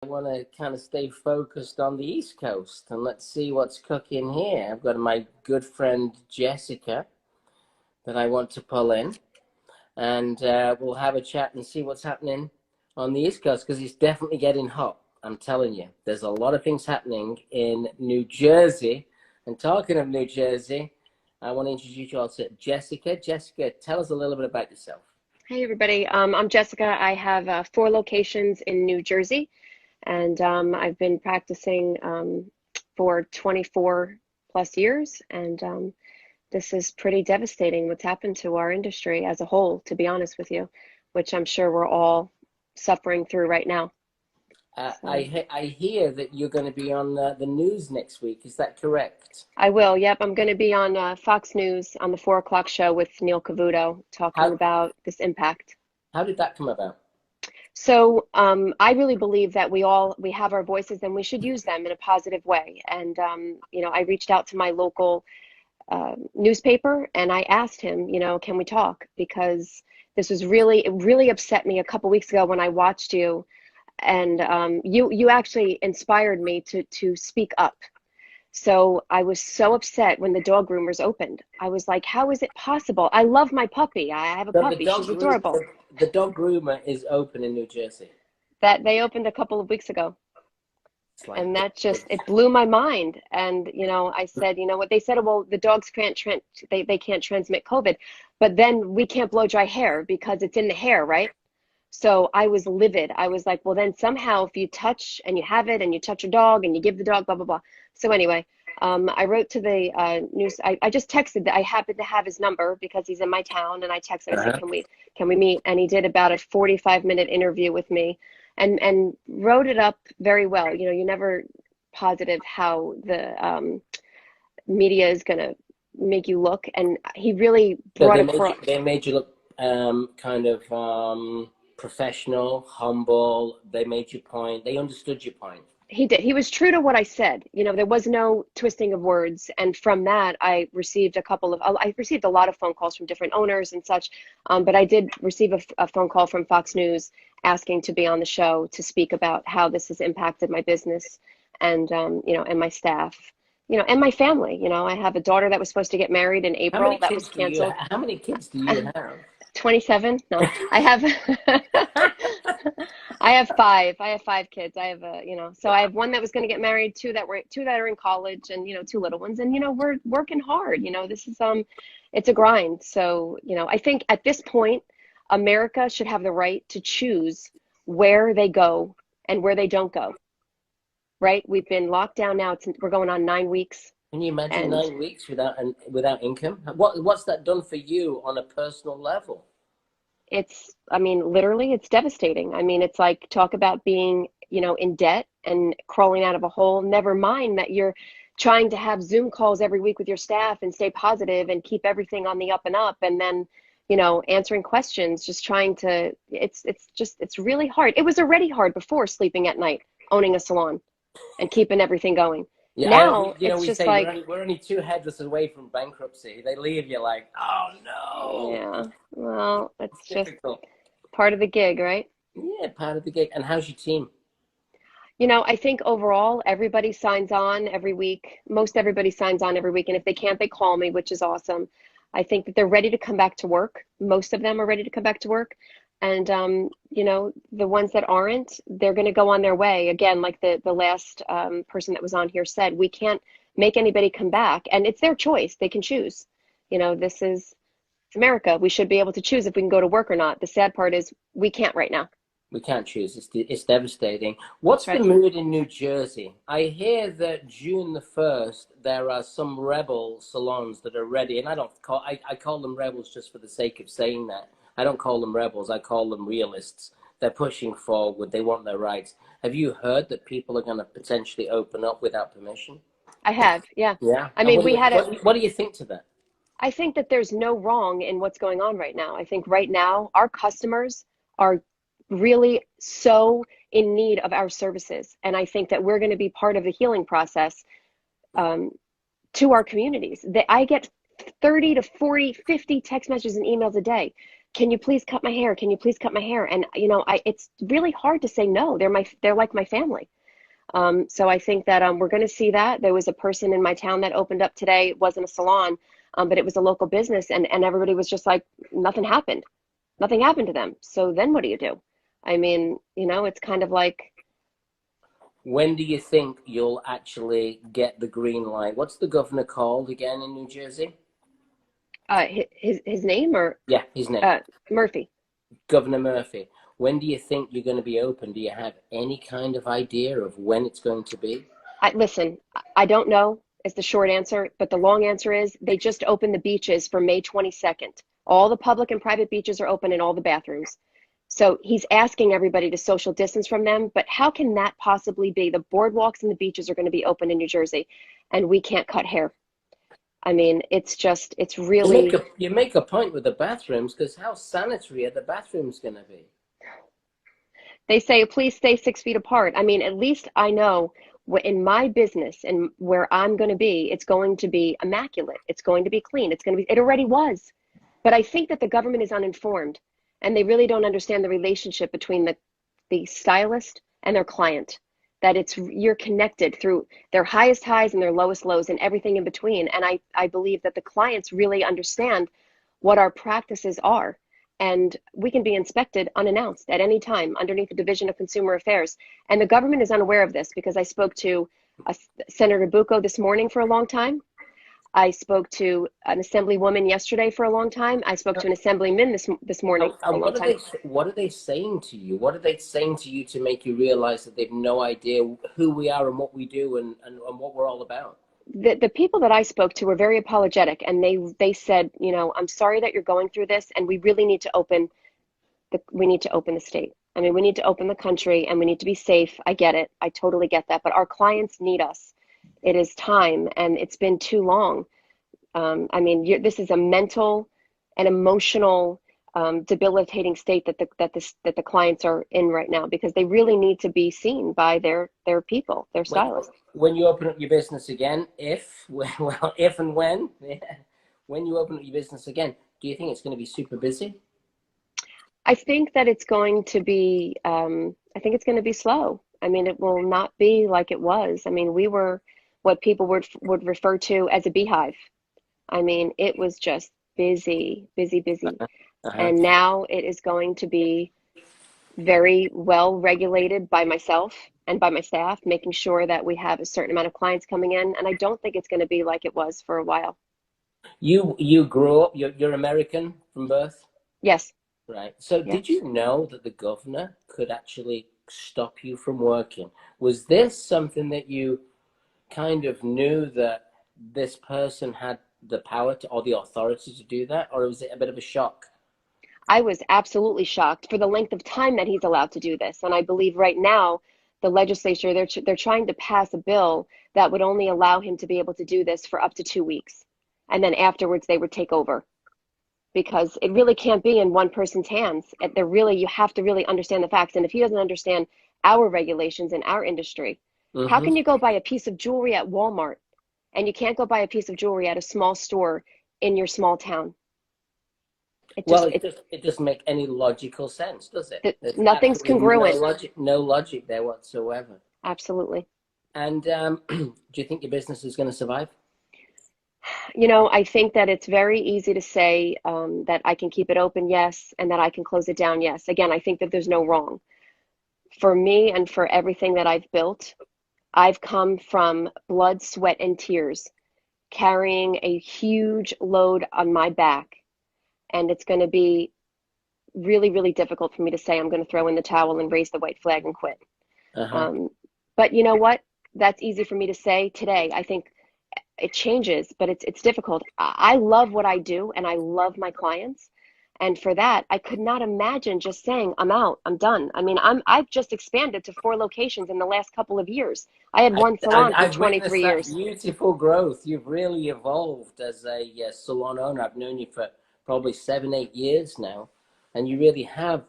I want to kind of stay focused on the East Coast and let's see what's cooking here. I've got my good friend Jessica that I want to pull in, and we'll have a chat and see what's happening on the East Coast because it's definitely getting hot. I'm telling you, there's a lot of things happening in New Jersey. And talking of New Jersey, I want to introduce you all to Jessica. Jessica, tell us a little bit about yourself. Hey everybody, I'm Jessica. I have 4 locations in New Jersey, and I've been practicing for 24 plus years, and this is pretty devastating what's happened to our industry as a whole, to be honest with you, which I'm sure we're all suffering through right now. So I hear that you're going to be on the news next week. Is that correct? I will, yep, I'm going to be on Fox News on the 4 o'clock show with Neil Cavuto talking How about this impact. how did that come about? So I really believe that we have our voices and we should use them in a positive way. And I reached out to my local newspaper and I asked him, can we talk? Because it really upset me a couple weeks ago when I watched you, and you actually inspired me to speak up. So I was so upset when the dog groomers opened. I was like, how is it possible? I love my puppy. I have a So the puppy. dog She's adorable. the dog groomer is open in New Jersey. That they opened a couple of weeks ago. It's like And that just, it blew my mind. And, I said, what they said, well, the dogs they can't transmit COVID, but then we can't blow dry hair because it's in the hair, right? So I was livid. I was like, well, then somehow if you touch and you have it and you touch a dog and you give the dog, blah, blah, blah. So anyway, I wrote to the news. I just texted that I happened to have his number because he's in my town. And I texted, I said, uh can we meet? And he did about a 45-minute interview with me and wrote it up very well. You're never positive how the media is going to make you look. And he really So brought across. they made you look kind of professional, humble. They made your point. They understood your point. He did. He was true to what I said. There was no twisting of words. And from that, I received I received a lot of phone calls from different owners and such. But I did receive a phone call from Fox News asking to be on the show to speak about how this has impacted my business and, and my staff, and my family. I have a daughter that was supposed to get married in April that was canceled. How many kids do you have? 27? No, I have I have five. I have 5 kids. I have so I have one that was going to get married, two that are in college, and 2 little ones. And we're working hard. This is it's a grind. So, I think at this point, America should have the right to choose where they go and where they don't go. Right? We've been locked down now. We're going on 9 weeks. Can you imagine And 9 weeks without income? What's that done for you on a personal level? literally, it's devastating. It's like, talk about being, in debt and crawling out of a hole. Never mind that you're trying to have Zoom calls every week with your staff and stay positive and keep everything on the up and up. And then, answering questions, just trying to, it's really hard. It was already hard before sleeping at night, owning a salon and keeping everything going. Yeah, Now it's we just say like, we're only 2 headless away from bankruptcy. They leave you like, oh no, yeah, well, it's it's just difficult. part of the gig, right? Yeah, part of the gig. And how's your team? I think overall, everybody signs on every week. Most everybody signs on every week. And if they can't, they call me, which is awesome. I think that they're ready to come back to work. Most of them are ready to come back to work. And, the ones that aren't, they're going to go on their way. Again, like the last person that was on here said, we can't make anybody come back. And it's their choice. They can choose. This is America. We should be able to choose if we can go to work or not. The sad part is we can't right now. We can't choose. It's devastating. That's What's the right. mood in New Jersey? I hear that June the 1st, there are some rebel salons that are ready, and I call them rebels just for the sake of saying that. I don't call them rebels. I call them realists. They're pushing forward. They want their rights. Have you heard that people are going to potentially open up without permission? I have, yeah. Yeah. And We had a, what do you think to that? I think that there's no wrong in what's going on right now. I think right now our customers are really so in need of our services. And I think that we're going to be part of the healing process um, to our communities. I get 30 to 40, 50 text messages and emails a day. can you please cut my hair? Can you please cut my hair? And it's really hard to say no. They're like my family. So I think that we're going to see that. There was a person in my town that opened up today. It wasn't a salon, but it was a local business, and everybody was just like, nothing happened. Nothing happened to them. So then what do you do? I mean, it's kind of like, When do you think you'll actually get the green light? What's the governor called again in New Jersey? his name or Yeah, his name. Murphy. Governor Murphy. When do you think you're going to be open? Do you have any kind of idea of when it's going to be? Listen, I don't know is the short answer, but the long answer is they just opened the beaches for May 22nd. All the public and private beaches are open in all the bathrooms. So he's asking everybody to social distance from them, but how can that possibly be? The boardwalks and the beaches are going to be open in New Jersey, and we can't cut hair. I mean, it's really. You make a point with the bathrooms, because how sanitary are the bathrooms going to be? They say, please stay 6 feet apart. I mean, at least I know in my business and where I'm going to be, it's going to be immaculate. It's going to be clean. It already was. But I think that the government is uninformed, and they really don't understand the relationship between the stylist and their client, that you're connected through their highest highs and their lowest lows and everything in between. And I believe that the clients really understand what our practices are. And we can be inspected unannounced at any time underneath the Division of Consumer Affairs. And the government is unaware of this, because I spoke to Senator Bucco this morning for a long time. I spoke to an assemblywoman yesterday for a long time. I spoke to an assemblyman this morning for a long time. What are they saying to you? What are they saying to you to make you realize that they've no idea who we are and what we do and what we're all about? The people that I spoke to were very apologetic, and they said, I'm sorry that you're going through this, and we really need to open the state. I mean, we need to open the country, and we need to be safe. I get it. I totally get that. But our clients need us. It is time, and it's been too long. I mean, this is a mental and emotional debilitating state that the clients are in right now, because they really need to be seen by their people, their stylists. When you open up your business again, if and when, when you open up your business again, do you think it's going to be super busy? I think that it's going to be, I think it's going to be slow. I mean, it will not be like it was. I mean, we were what people would refer to as a beehive. I mean, it was just busy, busy, busy. And now it is going to be very well regulated by myself and by my staff, making sure that we have a certain amount of clients coming in. And I don't think it's going to be like it was for a while. You grew up, you're American from birth? Yes. Right. So Yeah. Did you know that the governor could actually stop you from working? Was this something that you kind of knew, that this person had the power to, or the authority to do that? Or was it a bit of a shock? I was absolutely shocked for the length of time that he's allowed to do this. And I believe right now the legislature, they're trying to pass a bill that would only allow him to be able to do this for up to 2 weeks. And then afterwards they would take over, because it really can't be in one person's hands. You have to really understand the facts. And if he doesn't understand our regulations in our industry, how can you go buy a piece of jewelry at Walmart and you can't go buy a piece of jewelry at a small store in your small town? It doesn't make any logical sense, does it? Nothing's congruent. No logic there whatsoever. Absolutely. And do you think your business is going to survive? I think that it's very easy to say that I can keep it open, yes, and that I can close it down, yes. Again, I think that there's no wrong. For me and for everything that I've built, I've come from blood, sweat, and tears, carrying a huge load on my back. And it's going to be really, really difficult for me to say I'm going to throw in the towel and raise the white flag and quit. But you know what? That's easy for me to say today. I think it changes, but it's difficult. I love what I do, and I love my clients. And for that, I could not imagine just saying, I'm out, I'm done. I mean, I've just expanded to 4 locations in the last couple of years. I had one salon for 23 years. Beautiful growth. You've really evolved as a salon owner. I've known you for probably 7, 8 years now, and you really have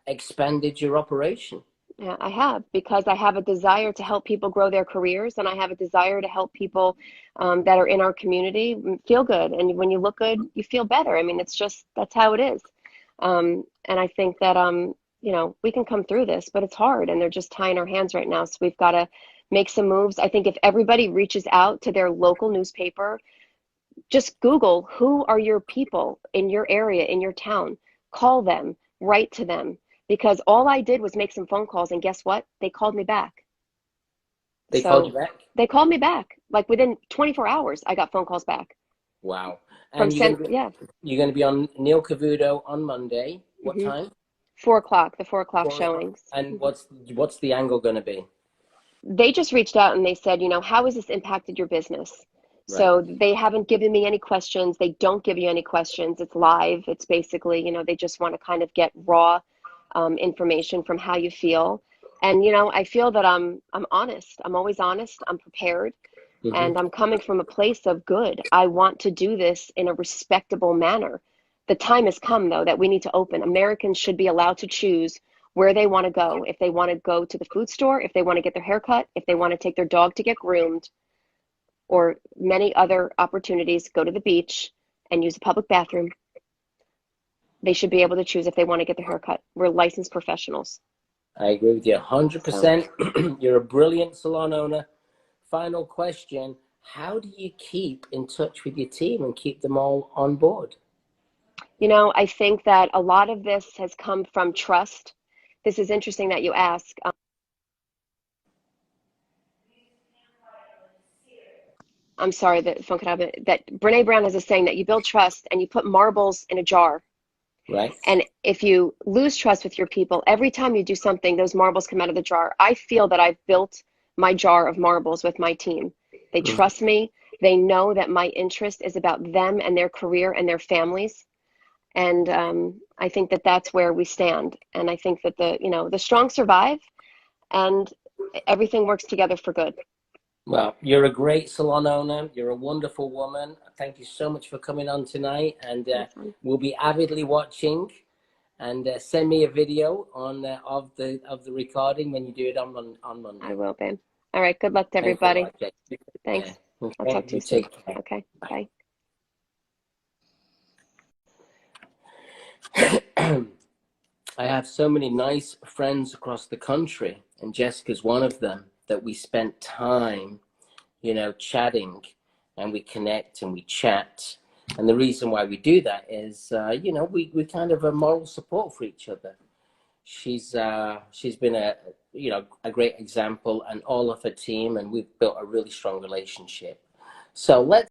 expanded your operation. Yeah, I have, because I have a desire to help people grow their careers, and I have a desire to help people that are in our community feel good. And when you look good, you feel better. I mean, it's just that's how it is. And I think that we can come through this, but it's hard, and they're just tying our hands right now. So we've got to make some moves. I think if everybody reaches out to their local newspaper, just Google who are your people in your area, in your town. Call them, write to them, because all I did was make some phone calls, and guess what? They called me back. They called you So back? they called me back. Like within 24 hours, I got phone calls back Wow. from And sent, yeah. you're gonna be on Neil Cavuto on Monday. What hmm time? 4 o'clock, the 4 o'clock 4 o'clock. showings. And what's the angle gonna be? They just reached out and they said, how has this impacted your business? Right. So they haven't given me any questions. They don't give you any questions. It's live. It's basically, they just want to kind of get raw information from how you feel. And I feel that I'm honest. I'm always honest. I'm prepared, Hmm. and I'm coming from a place of good. I want to do this in a respectable manner. The time has come, though, that we need to open. Americans should be allowed to choose where they want to go. If they want to go to the food store, if they want to get their hair cut, if they want to take their dog to get groomed, or many other opportunities, go to the beach and use a public bathroom. They should be able to choose if they want to get their hair cut. We're licensed professionals. I agree with you So, 100%. You're a brilliant salon owner. Final question. How do you keep in touch with your team and keep them all on board? I think that a lot of this has come from trust. This is interesting that you ask. I'm sorry that the phone cut out. That Brene Brown has a saying that you build trust and you put marbles in a jar. Right? And if you lose trust with your people, every time you do something, those marbles come out of the jar. I feel that I've built my jar of marbles with my team. They Mhm. trust me. They know that my interest is about them and their career and their families. And I think that that's where we stand. And I think that the strong survive, and everything works together for good. Well, you're a great salon owner. You're a wonderful woman. Thank you so much for coming on tonight. And Awesome. we'll be avidly watching. And send me a video of the recording when you do it on I Monday. will, babe. All right. Good luck to Thanks a everybody. lot, Jake. Yeah. Thanks. I'll Okay. talk to You you soon. take care. Okay. Bye. Bye. I have so many nice friends across the country, and Jessica's one of them, that we spent time, chatting, and we connect and we chat. And the reason why we do that is, we kind of a moral support for each other. She's been a great example, and all of her team, and we've built a really strong relationship. So let's